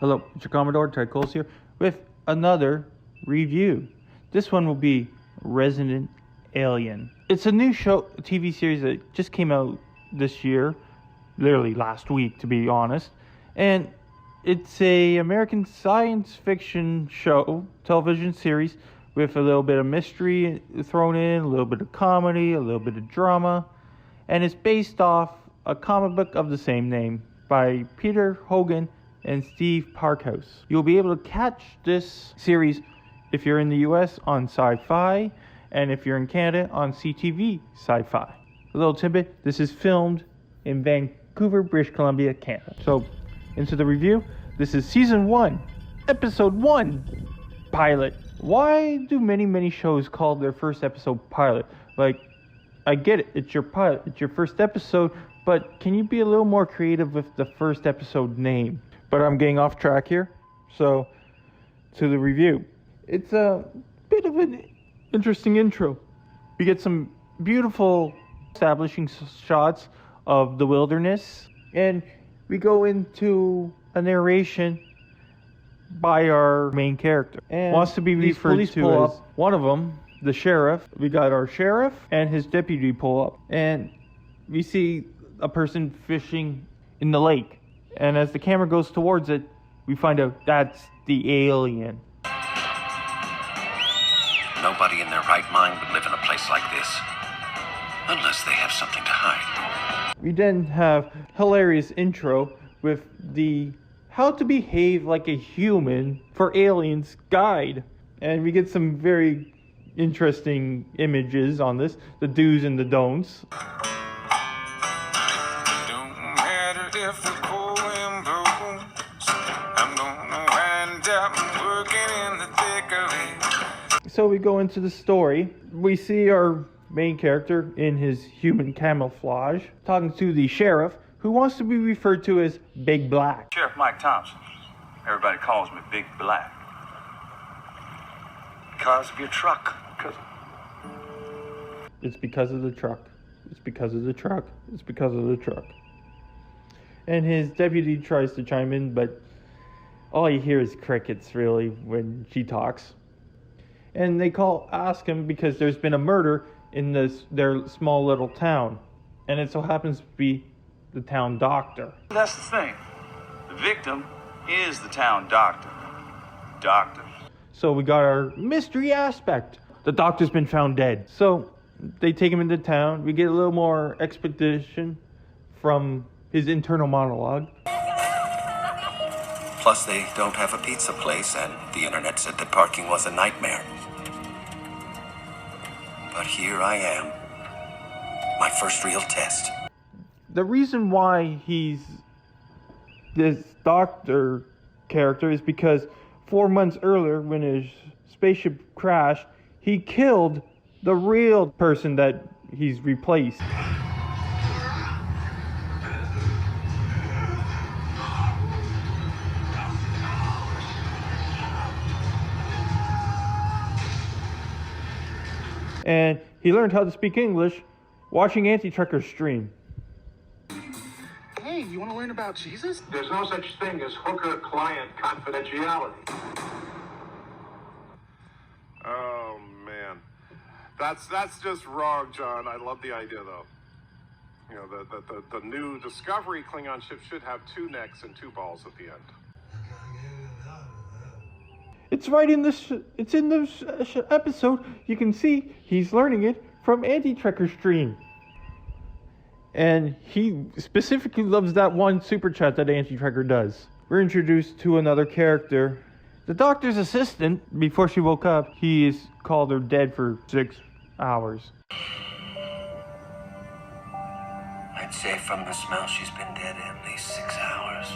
Hello, it's your Commodore, Ted Coles here, with another review. This one will be Resident Alien. It's a new TV series that just came out this year, literally last week to be honest, and it's a American science fiction television series with a little bit of mystery thrown in, a little bit of comedy, a little bit of drama, and it's based off a comic book of the same name by Peter Hogan and Steve Parkhouse. You'll be able to catch this series if you're in the US on Sci-Fi, and if you're in Canada on CTV Sci-Fi. A little tidbit, this is filmed in Vancouver, British Columbia, Canada. So, into the review. This is Season 1, Episode 1, Pilot. Why do many shows call their first episode Pilot? Like, I get it, it's your pilot, it's your first episode, but can you be a little more creative with the first episode name? But I'm getting off track here, so to the review. It's a bit of an interesting intro. We get some beautiful establishing shots of the wilderness, and we go into a narration by our main character. And wants to be referred to as one of them, the sheriff. We got our sheriff and his deputy pull up, and we see a person fishing in the lake. And as the camera goes towards it, we find out that's the alien. Nobody in their right mind would live in a place like this, unless they have something to hide. We then have hilarious intro with the How to Behave Like a Human for Aliens guide. And we get some very interesting images on this, the do's and the don'ts. So we go into the story. We see our main character in his human camouflage talking to the sheriff, who wants to be referred to as Big Black. Sheriff Mike Thompson. Everybody calls me Big Black. Because of your truck. It's because of the truck. It's because of the truck. It's because of the truck. And his deputy tries to chime in, but all you hear is crickets, really, when she talks. And they ask him because there's been a murder in their small little town. And it so happens to be the town doctor. That's the thing. The victim is the town doctor. Doctor. So we got our mystery aspect. The doctor's been found dead. So they take him into town. We get a little more exposition from his internal monologue. Plus, they don't have a pizza place, and the internet said that parking was a nightmare. But here I am. My first real test. The reason why he's this doctor character is because 4 months earlier, when his spaceship crashed, he killed the real person that he's replaced. And he learned how to speak English watching anti-truckers stream. Hey, you want to learn about Jesus? There's no such thing as hooker-client confidentiality. Oh, man. That's just wrong, John. I love the idea, though. You know, the new Discovery Klingon ship should have 2 necks and 2 balls at the end. It's right in this. It's in this episode. You can see he's learning it from anti-trucker stream. And he specifically loves that one super chat that Anti-Tracker does. We're introduced to another character. The doctor's assistant, before she woke up, he called her dead for 6 hours. I'd say from the smell she's been dead at least 6 hours.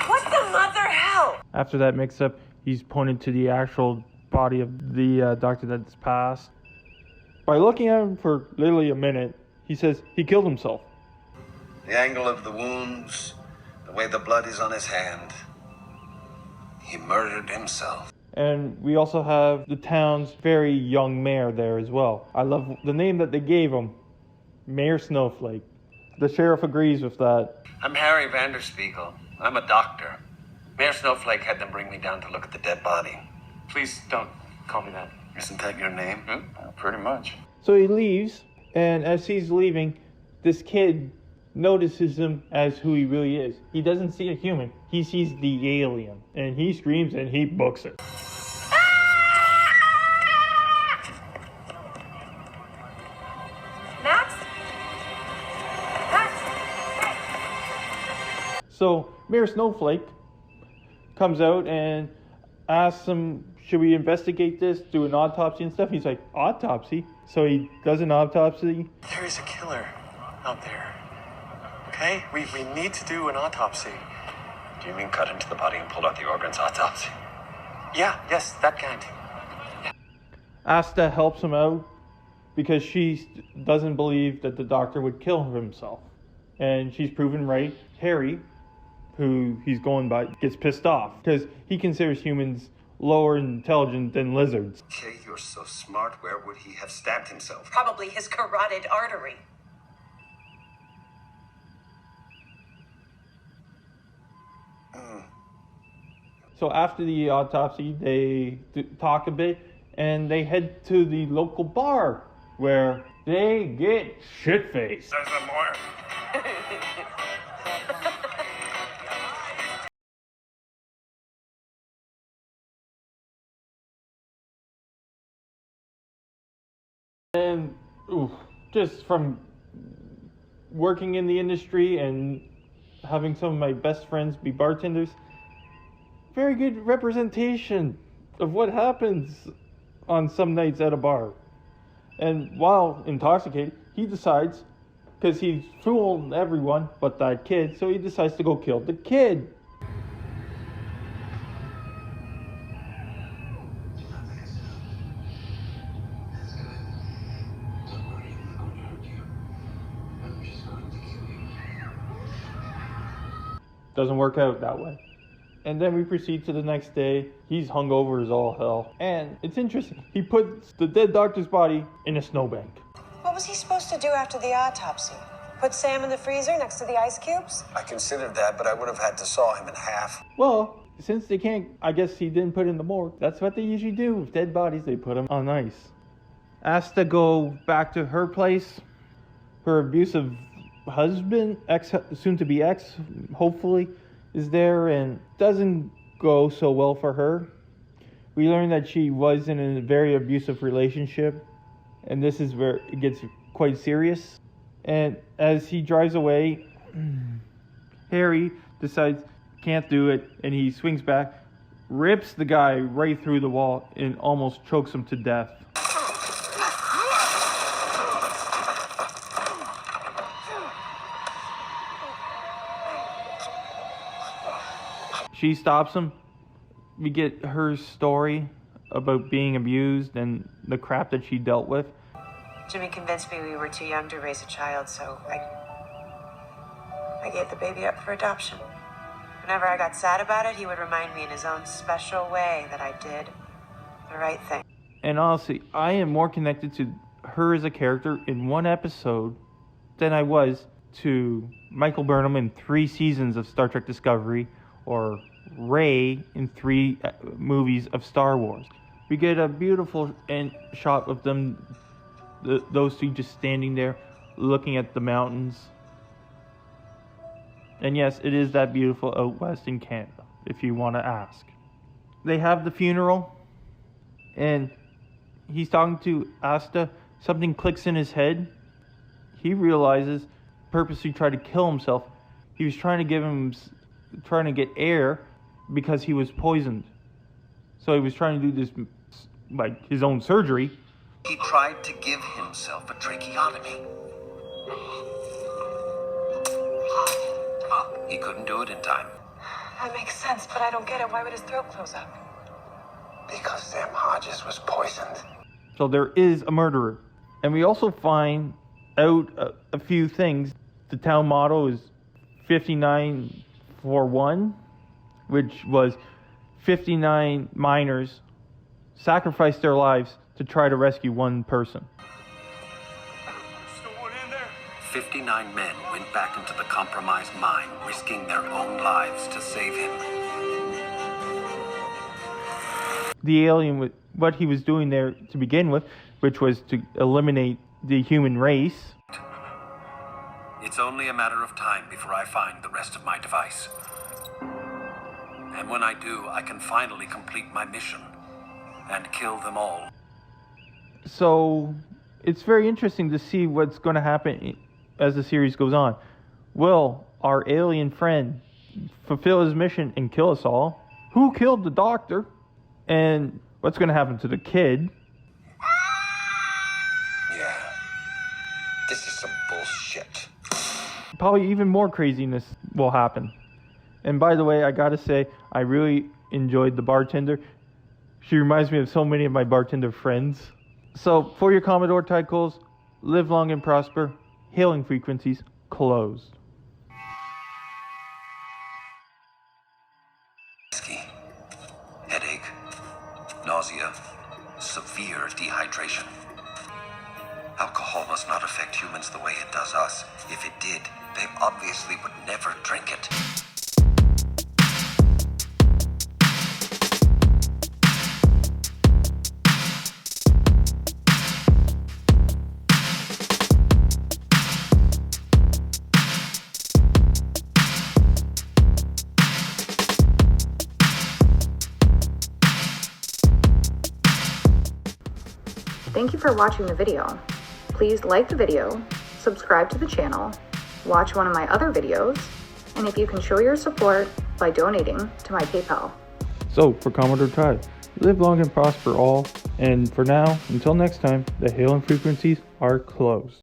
What the mother hell? After that mix-up, he's pointed to the actual body of the doctor that's passed. By looking at him for literally a minute, he says he killed himself. The angle of the wounds, the way the blood is on his hand. He murdered himself. And we also have the town's very young mayor there as well. I love the name that they gave him, Mayor Snowflake. The sheriff agrees with that. I'm Harry Vanderspeigle. I'm a doctor. Mayor Snowflake had them bring me down to look at the dead body. Please don't call me that. Isn't that your name? Pretty much. So he leaves, and as he's leaving, this kid notices him as who he really is. He doesn't see a human. He sees the alien, and he screams and he books it. Max? Max? So Mayor Snowflake comes out and asks him, should we investigate this, do an autopsy and stuff? He's like, autopsy? So he does an autopsy. There is a killer out there. Okay? We need to do an autopsy. Do you mean cut into the body and pulled out the organs autopsy? Yeah, yes, that kind. Asta helps him out because she doesn't believe that the doctor would kill himself. And she's proven right. Harry, who he's going by, gets pissed off because he considers humans lower intelligent than lizards. Okay, you're so smart. Where would he have stabbed himself? Probably his carotid artery. So after the autopsy, they talk a bit and they head to the local bar where they get shit-faced. There's some more. And just from working in the industry and having some of my best friends be bartenders, very good representation of what happens on some nights at a bar. And while intoxicated, he decides, because he's fooled everyone but that kid, so he decides to go kill the kid. Doesn't work out that way. And then we proceed to the next day. He's hungover as all hell. And it's interesting. He puts the dead doctor's body in a snowbank. What was he supposed to do after the autopsy? Put Sam in the freezer next to the ice cubes? I considered that, but I would have had to saw him in half. Well, since they can't, I guess he didn't put in the morgue. That's what they usually do with dead bodies. They put them on ice. Asta go back to her place. Her abusive husband, soon-to-be ex, hopefully, is there and doesn't go so well for her. We learn that she was in a very abusive relationship, and this is where it gets quite serious. And as he drives away, Harry decides can't do it, and he swings back, rips the guy right through the wall, and almost chokes him to death. She stops him. We get her story about being abused and the crap that she dealt with. Jimmy convinced me we were too young to raise a child, so I gave the baby up for adoption. Whenever I got sad about it, he would remind me in his own special way that I did the right thing. And honestly, I am more connected to her as a character in one episode than I was to Michael Burnham in 3 seasons of Star Trek Discovery, or Ray in 3 movies of Star Wars. We get a beautiful shot of them, those two just standing there, looking at the mountains. And yes, it is that beautiful out west in Canada, if you want to ask. They have the funeral, and he's talking to Asta. Something clicks in his head. He realizes, purposely tried to kill himself. He was trying to get air because he was poisoned. So he was trying to do this, like his own surgery. He tried to give himself a tracheotomy. He couldn't do it in time. That makes sense, but I don't get it. Why would his throat close up? Because Sam Hodges was poisoned. So there is a murderer. And we also find out a few things. The town motto is 59 for 1, which was 59 miners sacrificed their lives to try to rescue one person. Still one in there? 59 men went back into the compromised mine, risking their own lives to save him. The alien, with what he was doing there to begin with, which was to eliminate the human race. It's only a matter of time before I find the rest of my device. And when I do, I can finally complete my mission and kill them all. So it's very interesting to see what's going to happen as the series goes on. Will our alien friend fulfill his mission and kill us all? Who killed the doctor? And what's going to happen to the kid? Yeah. This is some bullshit. Probably even more craziness will happen. And by the way, I gotta say, I really enjoyed the bartender. She reminds me of so many of my bartender friends. So, for your Commodore titles, live long and prosper. Hailing frequencies closed. Headache, nausea, severe dehydration. Alcohol must not affect humans the way it does us. If it did, they obviously would never drink it. Thank you for watching the video. Please like the video, subscribe to the channel, watch one of my other videos, and if you can show your support by donating to my PayPal. So, for Commodore Ty, live long and prosper all. And for now, until next time, the hailing frequencies are closed.